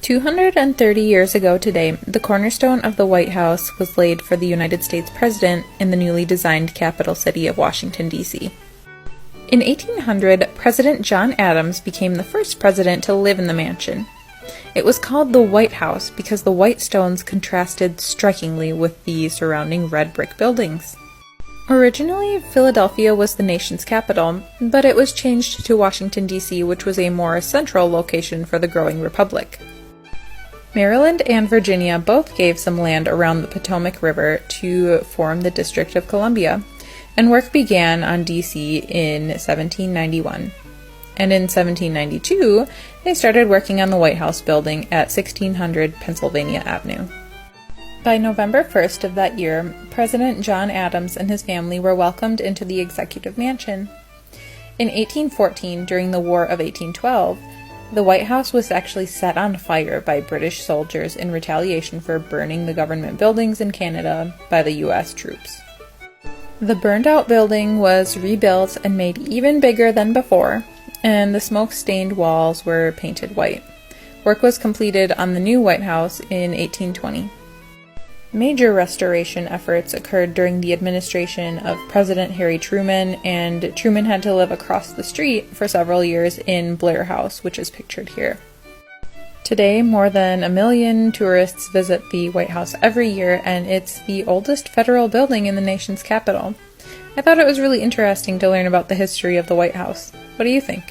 230 years ago today, the cornerstone of the White House was laid for the United States President in the newly designed capital city of Washington, D.C. In 1800, President John Adams became the first president to live in the mansion. It was called the White House because the white stones contrasted strikingly with the surrounding red brick buildings. Originally, Philadelphia was the nation's capital, but it was changed to Washington, D.C., which was a more central location for the growing republic. Maryland and Virginia both gave some land around the Potomac River to form the District of Columbia, and work began on D.C. in 1791. And in 1792, they started working on the White House building at 1600 Pennsylvania Avenue. By November 1st of that year, President John Adams and his family were welcomed into the Executive Mansion. In 1814, during the War of 1812, the White House was actually set on fire by British soldiers in retaliation for burning the government buildings in Canada by the U.S. troops. The burned-out building was rebuilt and made even bigger than before, and the smoke-stained walls were painted white. Work was completed on the new White House in 1820. Major restoration efforts occurred during the administration of President Harry Truman, and Truman had to live across the street for several years in Blair House, which is pictured here. Today, more than 1 million tourists visit the White House every year, and it's the oldest federal building in the nation's capital. I thought it was really interesting to learn about the history of the White House. What do you think?